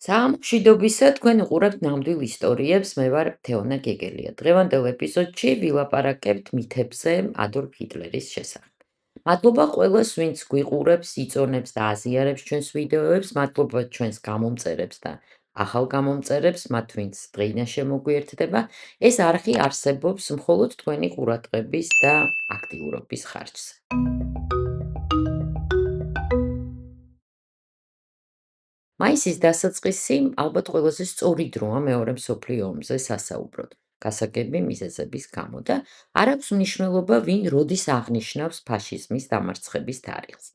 საამშვიდობისა თქვენ უყურებთ ნამდვილ ისტორიებს, მე ვარ თეონა გეგელია. დღევანდელ ეპიზოდში ვილაპარაკებთ მითებზე ადოლფ ჰიტლერის შესახებ. მადლობა ყველას, ვინც გვიყურებს, იწონებს და აზიარებს ჩვენს ვიდეოებს, მადლობა ჩვენს გამომწერებს და ახალ გამომწერებს, მათ ვინც დღეიდან შემოგვიერთდება. ეს არხი არსებობს მხოლოდ თქვენი ყურადღების და აქტიურობის ხარჯზე. მაისის დასაწყისი ალბათ ყველაზე სწორი დროა მეორე მსოფლიო ომზე სასაუბროდ, გასაგები მიზეზების გამო და არ აქვს მნიშვნელობა ვინ როდის აღნიშნავს ფაშიზმის დამარცხების თარიღს.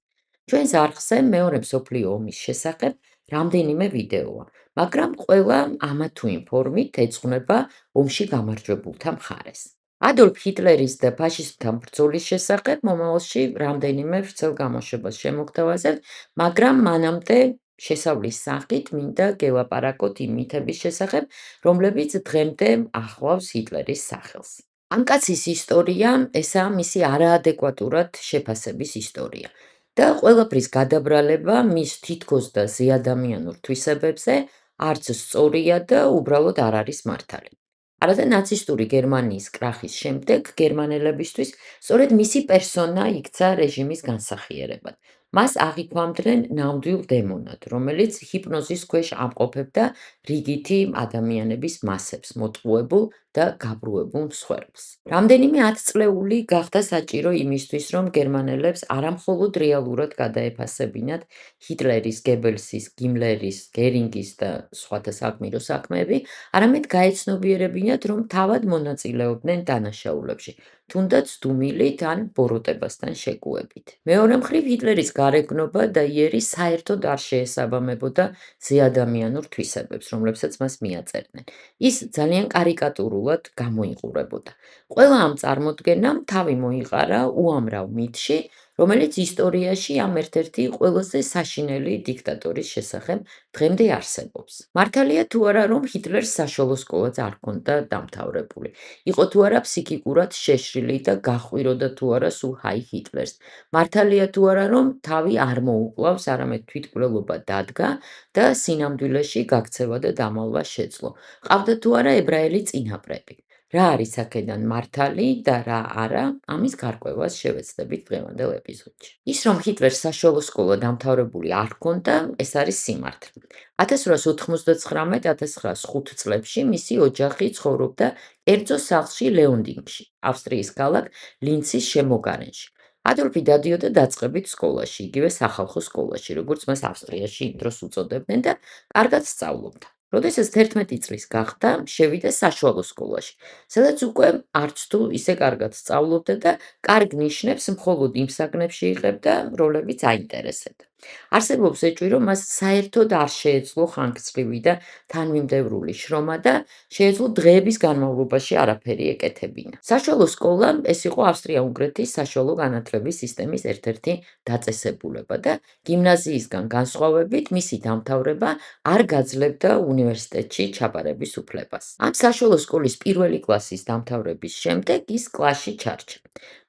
ჩვენს არხზე მეორე მსოფლიო ომის შესახებ რამდენიმე ვიდეოა, მაგრამ ყველა ამა თუ იმ ფორმით ეძღვნება ომში გამარჯვებულთა მხარეს. ადოლფ ჰიტლერის და ფაშისტთა ბრძოლის შესახებ მომავალში რამდენიმე ვრცელ გამოშვებას შემოგთავაზებთ, მაგრამ მანამდე შესავლის სახით მინდა გელაპარაკოთ იმ მითების შესახებ, რომლებიც დღემდე ახლავს ჰიტლერის სახელს. ამ კაცის ისტორია ესაა მისი არაადეკვატურად შეფასების ისტორია და ყველაფრის გადაბრალება მის თითქოს და ზეადამიანურ თვისებებზე არც სწორია და უბრალოდ არ არის მართალი. არადა ნაცისტური გერმანიის კრახის შემდეგ გერმანელებისთვის სწორედ მისი პერსონა იქცა რეჟიმის განსახიერებად. მას აღიქვამდნენ ნამდვილ დემონად, რომელიც ჰიპნოზის ქვეშ ამყოფებდა რიგითი ადამიანების მასებს, მოტყუებულ და გაბრუებულ მსხვერპლს. რამდენიმე ათწლეული გახდა საჭირო იმისთვის, რომ გერმანელებს არამხოლოდ რეალურად გადაეფასებინათ ჰიტლერის, გებელსის, გიმლერის, გერინგის და სხვათა საგმირო საქმეები, არამედ გაეცნობიერებინათ, რომ თავად მონაწილეობდნენ დანაშაულებში, თუნდაც დუმილით ან ბოროტებასთან შეგუებით. მეორე მხრივ ჰიტლერის გარეგნობა და იერი საერთოდ არ შეესაბამებოდა ზეადამიანურ თვისებებს, რომლებსაც მას მიაწერდნენ. ის ძალიან კარიკატურულად გამოიყურებოდა. ყველა ამ წარმოდგენამ თავი მოიყარა უამრავ მითში, რომელიც ისტორიაში ამ ერთ-ერთი ყველაზე საშინელი დიქტატორის შესახებ დღემდე არსებობს. მართალია თუ არა, რომ ჰიტლერს საშუალო სკოლაც არ ჰქონდა დამთავრებული. იყო თუ არა ფსიქიკურად შეშლილი და გაჰყვიროდა თუ არა სულ ჰაი ჰიტლერს. მართალია თუ არა, რომ თავი არ მოუკლავს, არამედ თვითმკვლელობა დადგა და სინამდვილეში გაქცევა და დამალვა შეძლო. ყავდა თუ არა ებრაელი წინაპრები. რა არის აქედან მართალი და რა არა, ამის გარკვევას შევეცდებით დღევანდელ ეპიზოდში. ის რომ ჰიტლერს საშუალო სკოლა დამთავრებული არ ჰქონდა, ეს არის სიმართლე. 1899-1905 წლებში მისი ოჯახი ცხოვრობდა კერძო სახლში ლეონდინგში, ავსტრიის ქალაქ ლინცის შემოგარენში. ადოლფი დადიოდა დაწყებით სკოლაში, იგივე სახალხო სკოლაში, როგორც მას ავსტრიაში იმ დროს უწოდებდნენ და კარგად სწავლობდა. როდესაც 11 წლის გახდა, შევიდა საშუალო სკოლაში, სადაც უკვე არც თუ ისე კარგად სწავლობდა და კარგ ნიშნებს მხოლოდ იმ საგნებში იღებდა, რომლებიც აინტერესებდა. არსებობს ეჭვი, რომ მას საერთოდ არ შეეძლო ხანგრძლივი და თანმიმდევრული შრომა და შეეძლო დღეების განმავლობაში არაფერი ეკეთებინა. საშუალო სკოლა ეს იყო ავსტრია-უნგრეთის საშუალო განათლების სისტემის ერთ-ერთი დაწესებულება და გიმნაზიისგან განსხვავებით მისი დამთავრება არ გაძლევდა უნივერსიტეტში ჩაბარების უფლებას. ამ საშუალო სკოლის პირველი კლასის დამთავრების შემდეგ ის კლასში ჩარჩა.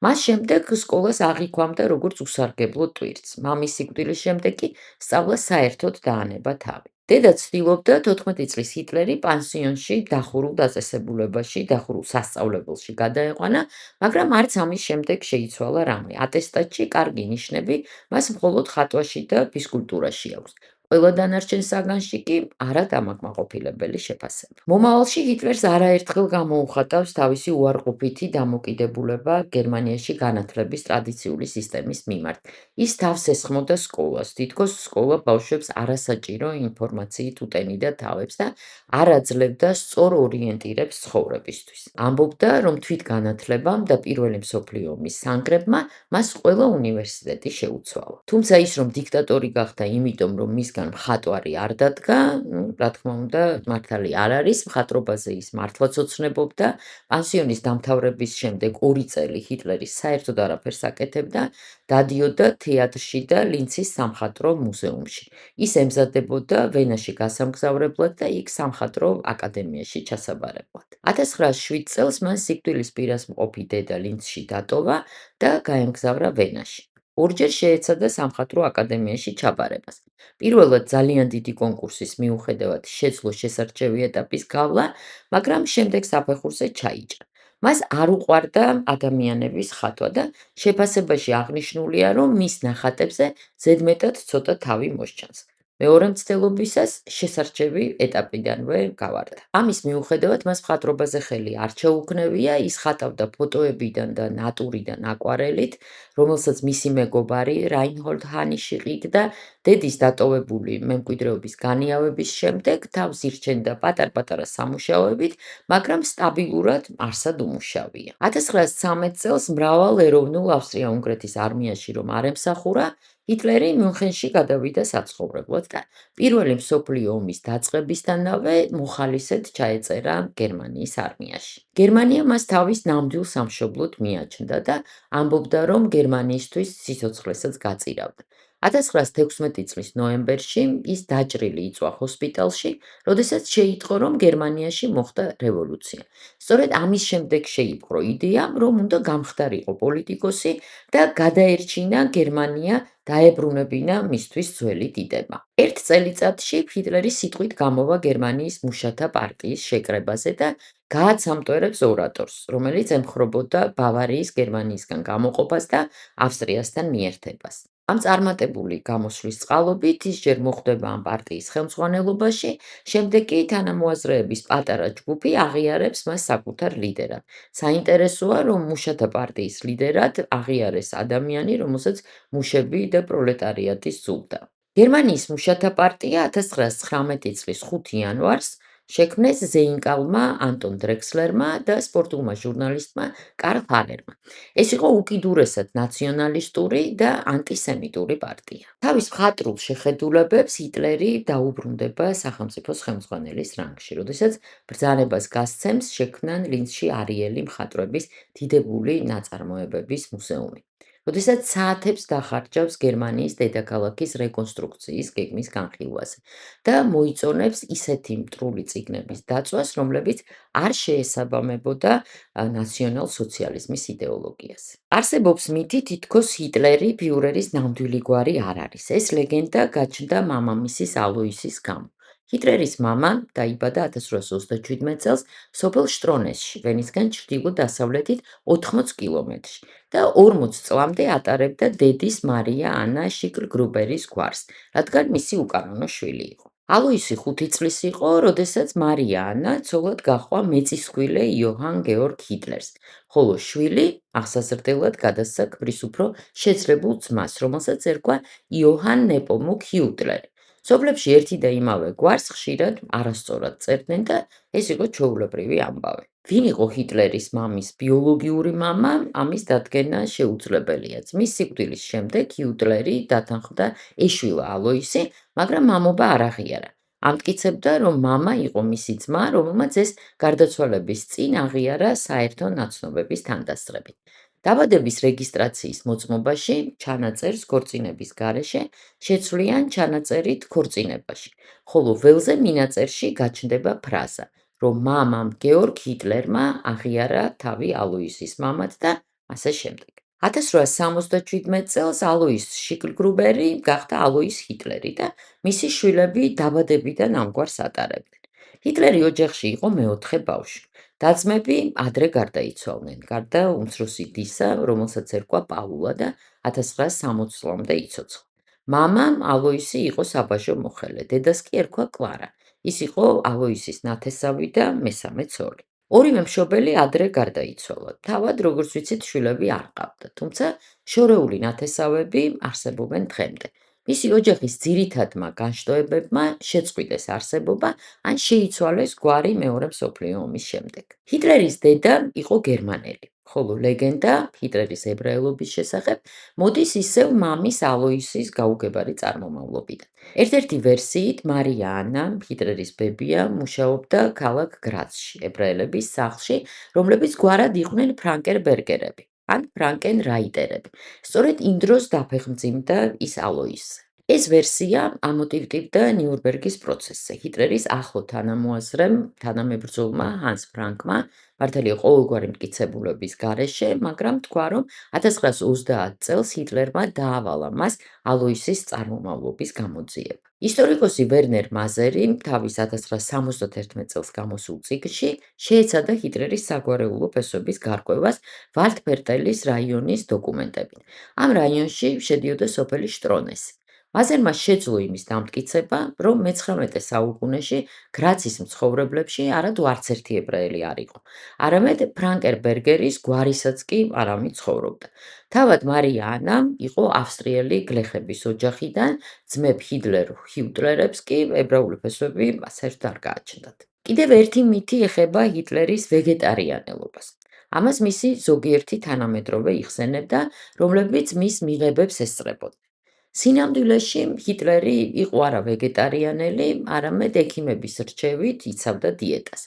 მას შემდეგ სკოლას აღიქვამდა როგორც უსარგებლო ტვირთს. მამის სიკვდილის შემდეგ კი სწავლა საერთოდ დაანება თავი. დედა ცდილობდა 14 წლის ჰიტლერი პანსიონში დახურულ დაწესებულებაში, დახურულ სასწავლებელში გადაეყვანა, მაგრამ არც ამის შემდეგ შეიცვალა რამე. ატესტატში კარგი ნიშნები მას მხოლოდ ხატვაში და ფიზკულტურაში აქვს. ყველა დანარჩენ საგანში კი არადამაკმაყოფილებელი შეფასება. მომავალში ჰიტლერს არაერთხელ გამოუხატავს თავისი უარყოფითი დამოკიდებულება გერმანიაში განათლების ტრადიციული სისტემის მიმართ. ის თავს ესხმოდა სკოლას, თითქოს სკოლა ბავშვებს არასაჭირო ინფორმაციით უტენიდა თავებს და არ აძლევდა სწორ ორიენტირებს ცხოვრებისთვის. ამბობდა, რომ თვითგანათლებამ და პირველი მსოფლიო ომის სანგრებმა მას ყველა უნივერსიტეტი შეუცვალა. თუმცა ის რომ დიქტატორი გახდა იმიტომ, რომ მისგან მხატვარი არ დადგა, რა თქმა უნდა, მართალი არ არის, მხატვრობაზე ის მართლაც ოცნებობდა. პანსიონის დამთავრების შემდეგ 2 წელი ჰიტლერი საერთოდ არაფერს აკეთებდა, დადიოდა თეატრში და ლინცის სამხატვრო მუზეუმში. ის ემზადებოდა ვენაში გასამგზავრებლად და იქ სამხატვრო აკადემიაში ჩასაბარებლად. 1907 წელს მან სიკვდილის პირას მყოფი დედა ლინცში დატოვა და გაემგზავრა ვენაში. ორჯერ შეეცადა სამხატვრო აკადემიაში ჩაბარებას. პირველად ძალიან დიდი კონკურსის მიუხედავად შეძლო შესარჩევი ეტაპის გავლა, მაგრამ შემდეგ საფეხურზე ჩაიჭრა. მას არ უყვარდა ადამიანების ხატვა და შეფასებაში აღნიშნულია, რომ მის ნახატებზე ზედმეტად ცოტა თავი მოსჩანს. მეორე მცდელობისას შესარჩევი ეტაპიდანვე გავარდა. ამის მიუხედავად მას მხატვრობაზე ხელი არ ჩაუქნევია, ის ხატავდა ფოტოებიდან და ნატურიდან აკვარელით, რომელსაც მისი მეგობარი რაინჰოლდ ჰანიში ყიდდა. დედის დატოვებული მემკვიდრეობის განიავების შემდეგ თავს ირჩენდა პატარ-პატარა სამუშაოებით, მაგრამ სტაბილურად არსად უმუშავია. 1913 წელს მრავალ ეროვნულ ავსტრია-უნგრეთის არმიაში რომ არ ემსახურა, ჰიტლერი მიუნხენში გადავიდა საცხოვრებლად და პირველი მსოფლიო ომის დაწყებისთანავე მოხალისედ ჩაეწერა გერმანიის არმიაში. გერმანია მას თავის ნამდვილ სამშობლოდ მიაჩნდა და ამბობდა, რომ გერმანიისთვის სიცოცხლესაც გაწირავდა. 1916 წლის ნოემბერში ის დაჭრილი იწვა ჰოსპიტალში, როდესაც შეიტყო, რომ გერმანიაში მოხდა რევოლუცია. სწორედ ამის შემდეგ შეიპყრო იდეამ, რომ უნდა გამხდარიყო პოლიტიკოსი და გადაერჩინა გერმანია დაებრუნებინა მისთვის ძველი დიდება. ერთ წელიწადში ჰიტლერი სიტყვით გამოვა გერმანიის მუშათა პარტიის შეკრებაზე და გააცამტვერებს ორატორს, რომელიც ემხრობოდა ბავარიის გერმანიისგან გამოყოფას და ავსტრიასთან მიერთებას. ამ წარმატებული გამოსვლის წყალობით ის ჯერ მოხვდება ამ პარტიის ხელმძღვანელობაში, შემდეგ კი თანამოაზრეების პატარა ჯგუფი აღიარებს მას საკუთარ ლიდერად. საინტერესოა, რომ მუშათა პარტიის ლიდერად აღიარეს ადამიანი, რომელსაც მუშები და პროლეტარიატი სძულდა. გერმანიის მუშათა პარტია 1919 წლის 5 იანვარს შექმნეს ზეინკალმა ანტონ დრექსლერმა და სპორტულმა ჟურნალისტმა კარლ ჰანერმა. ეს იყო უკიდურესად ნაციონალისტური და ანტისემიტური პარტია. თავის მხატვრულ შეხედულებებს ჰიტლერი დაუბრუნდება სახელმწიფოს ხელმძღვანელის რანგში, როდესაც ბრძანებას გასცემს შექმნან ლინცში არიელი მხატვრების დიდებული ნაწარმოებების მუზეუმი. როდესაც საათებს დახარჯავს გერმანიის დედაქალაქის რეკონსტრუქციის გეგმის განხილვაზე და მოიწონებს ისეთი მტრული წიგნების დაწვას, რომლებიც არ შეესაბამებოდა ნაციონალ-სოციალიზმის იდეოლოგიას. არსებობს მითი, თითქოს ჰიტლერი ფიურერის ნამდვილი გვარი არ არის. ეს ლეგენდა გაჩნდა მამამისის ალოისის გამო. ჰიტლერის მამა დაიბადა 1837 წელს სოფელ შტრონესში, ვენისგან ჩრდილო-დასავლეთით 80 კილომეტრში და 40 წლამდე ატარებდა დედის მარია ანა შიკლ-გრუბერის გვარს, რადგან მისი უკანონო შვილი იყო. ალოისი 5 წლის იყო, როდესაც მარია ანა ცოლად გაჰყვა მეწისხვილე იოჰან გეორგ ჰიტლერს, ხოლო შვილი აღსაზრდელად გადასცა ქმრის უფრო შეძლებულ ძმას, რომელსაც ერქვა იოჰან ნეპომუკ ჰიუტლერი. სოფლებში ერთი და იმავე გვარს ხშირად არასწორად წერდნენ და ეს იყო ჩვეულებრივი ამბავი. ვინ იყო ჰიტლერის მამის ბიოლოგიური მამა, ამის დადგენა შეუძლებელია. ძმის სიკვდილის შემდეგ ჰიუტლერი დათანხმდა ეშვილა ალოისი, მაგრამ მამობა არ აღიარა. ამტკიცებდა, რომ მამა იყო მისი ძმა, რომელმაც ეს გარდაცვალების წინ აღიარა საერთო ნაცნობების თანდასწრებით. დაბადების რეგისტრაციის მოწმობაში ჩანაწერს ქორწინების გარეშე შეცვლიან ჩანაწერით ქორწინებაში, ხოლო ველზე მინაწერში გაჩნდება ფრაზა, რომ მამამ გეორგ ჰიტლერმა აღიარა თავი ალოისის მამად და ასე შემდეგ. 1867 წელს ალოის შიკლ-გრუბერი გახდა ალოის ჰიტლერი და მისი შვილები დაბადებიდან ამგვარს ატარებდნენ. ჰიტლერი ოჯახში იყო მეოთხე ბავშვი. და-ძმები ადრე გარდაიცვალნენ, გარდა უმცროსი დისა, რომელსაც ერქვა პაულა და 1960 წლამდე იცოცხლა. მამამ ალოისი იყო საბაჟო მოხელე, დედას კი ერქვა კლარა. ის იყო ალოისის ნათესავი და მესამე ცოლი. ორივე მშობელი ადრე გარდაიცვალა. თავად, როგორც ვიცით, შვილები არ ჰყავდა, თუმცა შორეული ნათესავები არსებობენ დღემდე. მისი ოჯახის ძირითადმა განშტოებებმა შეწყვიტეს არსებობა, ან შეიცვალეს გვარი მეორე მსოფლიო ომის შემდეგ. ჰიტლერის დედა იყო გერმანელი, ხოლო ლეგენდა ჰიტლერის ებრაელობის შესახებ მოდის ისევ მამის ალოისის გაუგებარი წარმომავლობიდან. ერთ-ერთი ვერსიით მარია ანა, ჰიტლერის ბებია, მუშაობდა ქალაქ გრაცში, ებრაელების სახლში, რომლებიც გვარად იყვნენ ფრანკენბერგერები ან ფრანკენრაიტერები. სწორედ იმ დროს დაფეხმძიმდა ის ალოისზე. ეს ვერსია ამოტივტივდა ნიურნბერგის პროცესზე. ჰიტლერის ახლო თანამოაზრემ, თანამებრძოლმა ჰანს ფრანკმა მართალია ყოველგვარი მტკიცებულების გარეშე, მაგრამ თქვა, რომ 1930 წელს ჰიტლერმა დაავალა მას ალოისის წარმომავლობის გამოძიება. ისტორიკოსი ვერნერ მაზერი თავის 1971 წელს გამოსულ წიგნში შეეცადა ჰიტლერის საგვარეულო ფესვების გარკვევას ვალდფერტელის რაიონის დოკუმენტებით. ამ რაიონში შედიოდა სოფელი შტრონესი. მაზერმა შეძლო იმის დამტკიცება, რომ მე-19 საუკუნეში გრაცის მცხოვრებლებში არადუ არც ერთი ებრაელი არ იყო. არამედ ფრანკენბერგერის გვარისაც კი არავინ ცხოვრობდა. თავად მარია ანამ იყო ავსტრიელი გლეხების ოჯახიდან, ძმებ ჰიტლერ ჰიუტლერებს კი ებრაული ფესვები საერთოდ არ გააჩნდათ. კიდევ ერთი მითი ეხება ჰიტლერის ვეგეტარიანელობას. ამას მისი ზოგიერთი თანამედროვე იხსენებდა, რომლებიც მის მიღებებს ესწრებოდნენ. სინამდვილეში ჰიტლერი იყო არა ვეგეტარიანელი, არამედ ექიმების რჩევით იცავდა დიეტას.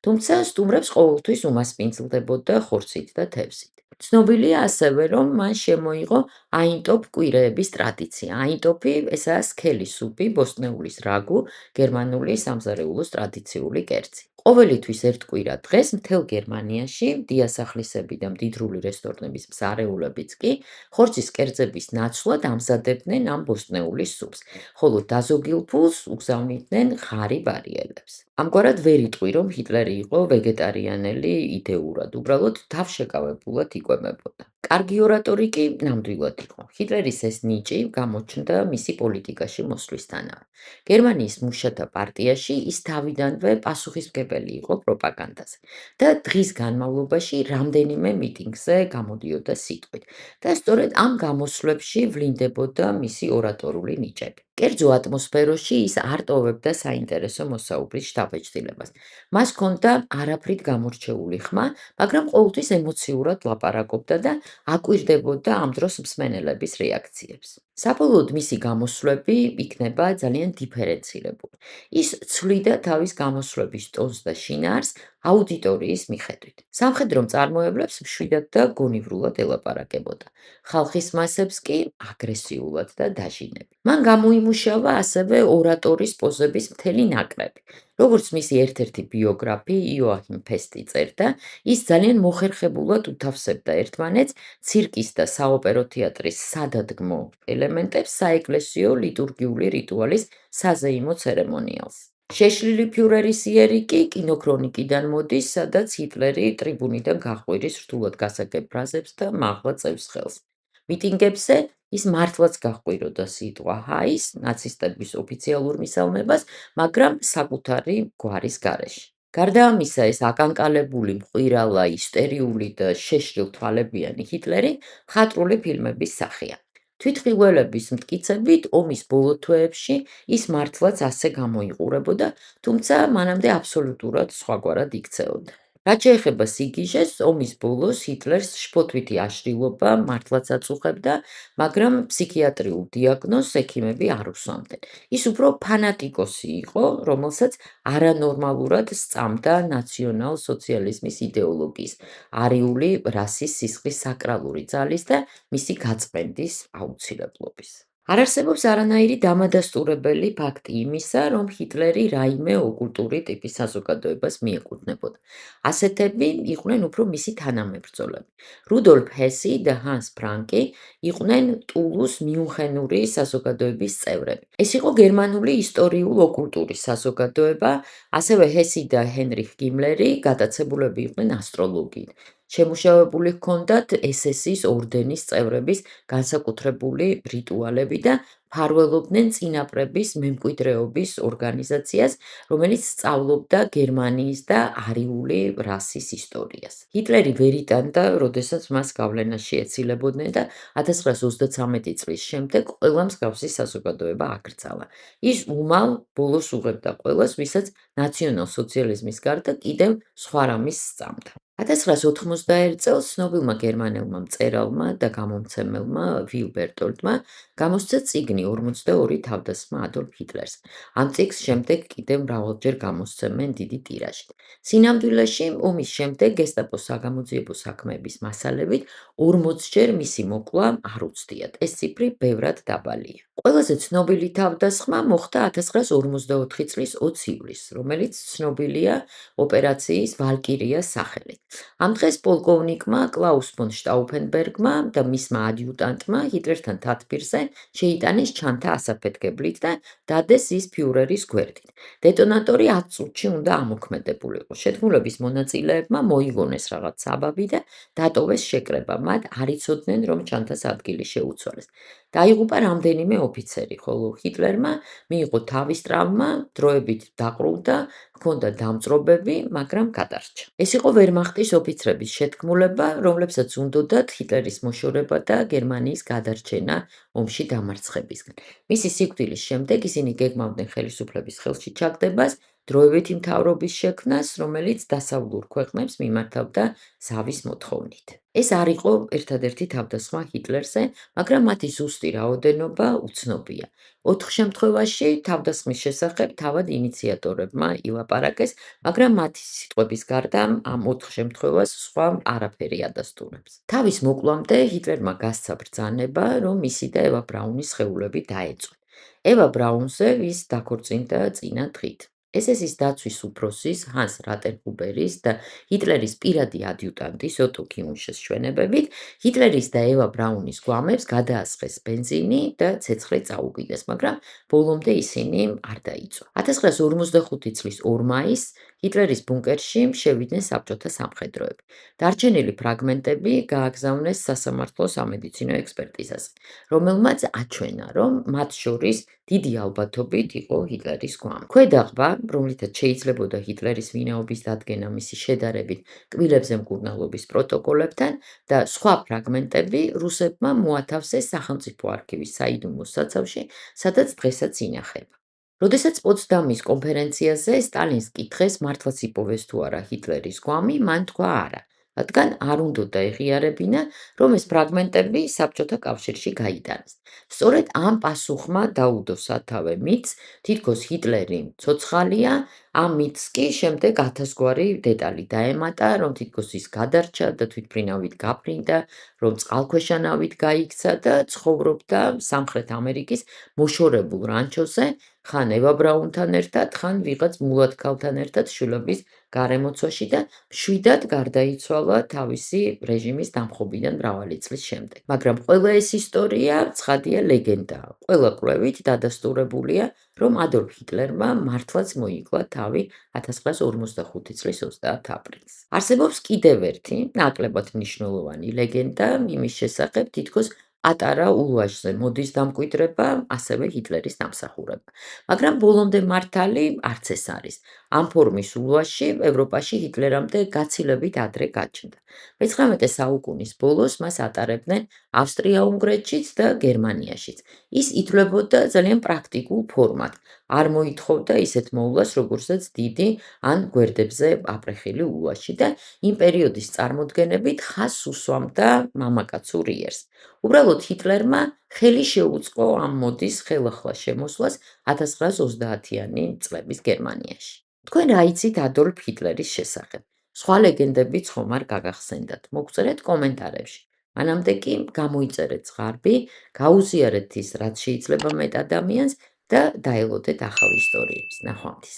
თუმცა სტუმრებს ყოველთვის უმასპინძლდებოდა ხორცით და თევზით. ცნობილია ასევე, რომ მან შემოიღო აინტოპ კვირეების ტრადიცია. აინტოპი ესაა სქელი სუპი, ბოსტნეულის რაგუ, გერმანული სამზარეულოს ტრადიციული კერძი. ყოველი თვის ერთ კვირა დღეს მთელ გერმანიაში დიასახლისები და მდიდრული რესტორნების მზარეულებიც კი ხორცის კერძების ნაცვლად ამზადებდნენ ამ ბოსტნეულის სუპს, ხოლო დაზოგილ ფულს უგზავნიდნენ ღარიბ არიელებს. ამგვარად ვერ იტყვი, რომ ჰიტლერი იყო ვეგეტარიანელი იდეურად, უბრალოდ თავშეკავებულად იკვებებოდა. კარგი ორატორი კი ნამდვილად იყო. ჰიტლერის ეს ნიჭი გამოჩნდა მისი პოლიტიკაში მოსვლისთანავე. გერმანიის მუშათა პარტიაში ის თავიდანვე პასუხისმგებელი იყო პროპაგანდაზე და დღის განმავლობაში რამდენიმე მიტინგზე გამოდიოდა სიტყვით. და სწორედ ამ გამოსვლებში ვლინდებოდა მისი ორატორული ნიჭები. კერძო ატმოსფეროში ის არ ტოვებდა საინტერესო მოსაუბრის შთაბეჭდილებას. მას ჰქონდა არაფრით გამორჩეული ხმა, მაგრამ ყოველთვის ემოციურად ლაპარაკობდა და აკვირდებოდა ამ დროს მსმენელების რეაქციებს. საბოლოოდ მისი გამოსვლები იქნება ძალიან დიფერენცირებული. ის ცვლიდა თავის გამოსვლების ტონს და შინაარს აუდიტორიის მიხედვით. სამხედრო მწარმოებლებს მშვიდად და გონივრულად ელაპარაკებოდა. ხალხის მასებს კი აგრესიულად და დაჟინებით. მან გამოიმუშავა ასევე ორატორის პოზების მთელი ნაკრები. როგორც მისი ერთ-ერთი ბიოგრაფი იოაჰიმ ფესტი წერდა, ის ძალიან მოხერხებულად უთავსებდა ერთმანეთს ცირკის და საოპერო თეატრის სადადგმო ელემენტებს საეკლესიო ლიტურგიული რიტუალის საზეიმო ცერემონიალს. შეშლილი ფიურერის იერი კი კინოქრონიკიდან მოდის, სადაც ჰიტლერი ტრიბუნიდან გაჰყვირის რთულად გასაგებ ფრაზებს და მაღლა წევს ხელს. მიტინგებზე ის მართლაც გაჰყვიროდა სიტყვა „ჰაის“ ნაცისტების ოფიციალურ მისალმებას, მაგრამ საკუთარი გვარის გარეშე. გარდა ამისა, ეს აკანკალებული, მყვირალა, ისტერიული და შეშლილ-თვალებიანი ჰიტლერი მხატვრული ფილმების სახეა. თვითმხილველების მტკიცებით, ომის ბოლო თვეებში ის მართლაც ასე გამოიყურებოდა, თუმცა მანამდე აბსოლუტურად სხვაგვარად იქცეოდა. რაც შეეხება სიგიჟეს, ომის ბოლოს ჰიტლერს შფოთვითი აშლილობა მართლაც აწუხებდა, მაგრამ ფსიქიატრიულ დიაგნოზს ექიმები არ უსვამდნენ. ის უფრო ფანატიკოსი იყო, რომელსაც არანორმალურად სწამდა ნაციონალ-სოციალიზმის იდეოლოგიის, არიული რასის სისხლის საკრალური ძალის და მისი გაწმენდის აუცილებლობის. არ არსებობს არანაირი დამადასტურებელი ფაქტი იმისა, რომ ჰიტლერი რაიმე ოკულტური ტიპის საზოგადოებას მიეკუთვნებოდა. ასეთები იყვნენ უფრო მისი თანამებრძოლები. რუდოლფ ჰესი და ჰანს ფრანკი იყვნენ ტულუს მიუნხენური საზოგადოების წევრები. ეს იყო გერმანული ისტორიულ-ოკულტურის საზოგადოება, ასევე ჰესი და ჰენრიხ გიმლერი გატაცებულები იყვნენ ასტროლოგიით. შემუშავებული ჰქონდათ SS-ის ორდენის წევრების განსაკუთრებული რიტუალები და მფარველობდნენ წინაპრების მემკვიდრეობის ორგანიზაციას, რომელიც სწავლობდა გერმანიის და არიული რასის ისტორიას. ჰიტლერი ვერ იტანდა, როდესაც მას გავლენაში ეცილებოდნენ და 1933 წლის შემდეგ ყველა მსგავსი საზოგადოება აკრძალა. ის უმალ ბოლოს უღებდა ყველას, ვისაც ნაციონალ-სოციალიზმის გარდა კიდევ სხვა რამის სწამდა. 1991 წელს ცნობილმა გერმანელმა მწერალმა და გამომცემელმა ვილ ბერტოლდმა გამოსცა წიგნი „42 თავდასხმა ადოლფ ჰიტლერს“. ამ წიგნს შემდეგ კიდევ მრავალჯერ გამოსცემენ დიდი ტირაჟით. სინამდვილეში, ომის შემდეგ გესტაპოს საგამოძიებო საქმეების მასალებით 40-ჯერ მისი მოკვლა არ უცდიათ. ეს ციფრი ბევრად დაბალია. ყველაზე ცნობილი თავდასხმა მოხდა 1954 წლის 20 ივლისს, რომელიც ცნობილია ოპერაციის „ვალკირიას“ სახელით. ამ დღეს პოლკოვნიკმა კლაუს ფონ შტაუფენბერგმა და მისმა ადიუტანტმა ჰიტლერთან თათბირზე შეიტანეს ჩანთა ასაფეთქებლით და დადეს ის ფიურერის გვერდით. დეტონატორი 10 წუთში უნდა ამოქმედებულიყო. შეთქმულების მონაწილეებმა მოიგონეს რაღაც საბაბი და დატოვეს შეკრება. მათ არ იცოდნენ, რომ ჩანთას ადგილი შეუცვალეს. დაიღუპა რამდენიმე ოფიცერი, ხოლო ჰიტლერმა მიიღო თავის ტრავმა, დროებით დაყრუდა, ჰქონდა დამწრობები, მაგრამ გადარჩა. ეს იყო ვერმახტის ოფიცრების შეთქმულება, რომლებსაც უნდოდათ ჰიტლერის მოშორება და გერმანიის გადარჩენა ომში დამარცხებისგან. მისი სიკვდილის შემდეგ ისინი გეგმავდნენ ხელისუფლების ხელში ჩაგდებას, დროებითი მთავრობის შექმნას, რომელიც დასავლურ ქვეყნებს მიმართავდა ზავის მოთხოვნით. ეს არ იყო ერთადერთი თავდასხმა ჰიტლერზე, მაგრამ მათი ზუსტი რაოდენობა უცნობია. 4 შემთხვევაში თავდასხმის შესახებ თავად ინიციატორებმა ილაპარაკეს, მაგრამ მათი სიტყვების გარდა ამ 4 შემთხვევას სხვა არაფერი ადასტურებს. თავის მოკვლამდე ჰიტლერმა გასცა ბრძანება, რომ ისი და ევა ბრაუნის სხეულები დაეწვა. ევა ბრაუნზე ის დაქორწინდა წინა დღით. SS-ის დაცვის უფროსის ჰანს რატენჰუბერის და ჰიტლერის პირადი ადიუტანტის ოტო კიუნშეს ჩვენებებით ჰიტლერის და ევა ბრაუნის გვამებს გადაასხეს ბენზინი და ცეცხლი წაუგიდეს, მაგრამ ბოლომდე ისინი არ დაიწვა. 1945 წლის 2 მაისს ჰიტლერის ბუნკერში შევიდნენ საბჭოთა სამხედროები. დარჩენილი ფრაგმენტები გააგზავნეს სასამართლო სამედიცინო ექსპერტიზაზე, რომელმაც აჩვენა, რომ მათ შორის დიდი ალბათობით იყო ჰიტლერის გვამი. ქვედაღბა, რომლითაც შეიძლებოდა ჰიტლერის ვინაობის დადგენა მისი შედარებით კბილებზე მკურნალობის პროტოკოლებთან და სხვა ფრაგმენტები რუსებმა მოათავსეს სახელმწიფო არქივის საიდუმლო საცავში, სადაც დღესაც ინახება. როდესაც პოცდამის კონფერენციაზე სტალინს კითხეს, მართლაც იპოვეს თუ არა ჰიტლერის გვამი, მან თქვა არა, რადგან არ უნდოდა ეღიარებინა, რომ ეს ფრაგმენტები საბჭოთა კავშირში გაიტანეს. სწორედ ამ პასუხმა დაუდო სათავე მითს, თითქოს ჰიტლერი ცოცხალია, ამ მითს კი შემდეგ 1000 გვარი დეტალი დაემატა, რომ თითქოს ის გადარჩა და თვითმფრინავით გაფრინდა, რომ წყალქვეშა ნავით გაიქცა და ცხოვრობდა სამხრეთ ამერიკის მოშორებულ რანჩოზე, ხან ევა ბრაუნთან ერთად, ხან ვიღაც მულად ქალთან ერთად შვილობის გარემოცვაში და მშვიდად გარდაიცვალა თავისი რეჟიმის დამხობიდან მრავალი წლის შემდეგ. მაგრამ ყველა ეს ისტორია ცხადია ლეგენდაა. ყველა კვლევით დადასტურებულია, რომ ადოლფ ჰიტლერმა მართლაც მოიკლა თავი 1945 წლის 30 აპრილს. არსებობს კიდევ ერთი, ნაკლებად მნიშვნელოვანი ლეგენდა იმის შესახებ, თითქოს პატარა ულვაშზე მოდის დამკვიდრება, ასევე ჰიტლერის დამსახურება. მაგრამ ბოლომდე მართალი არც ეს არის. ამ ფორმის ულვაში ევროპაში ჰიტლერამდე გაცილებით ადრე გაჩნდა. მე-19 საუკუნის ბოლოს მას ატარებდნენ ავსტრია-უნგრეთშიც და გერმანიაშიც. ის ითვლებოდა ძალიან პრაქტიკულ ფორმად. არ მოითხოვდა ისეთ მოვლას, როგორცაც დიდი ან გვერდებზე აპრეხილი ულვაში და იმ პერიოდის წარმოდგენებით ხაზს უსვამდა მამაკაცურ იერს. უბრალოდ ჰიტლერმა ხელი შეუწყო ამ მოდის ხელახლა შემოსვლას 1930-იანი წლების გერმანიაში. თქვენ რა იცით ადოლფ ჰიტლერის შესახებ? სხვა ლეგენდებიც ხომ არ გაგახსენდათ? მოგწერეთ კომენტარებში. მანამდე კი გამოიწერეთ ზღარბი, გაუზიარეთ ის, რაც შეიძლება მეტ ადამიანს და დაელოდეთ ახალ ისტორიებს. ნახვამდის.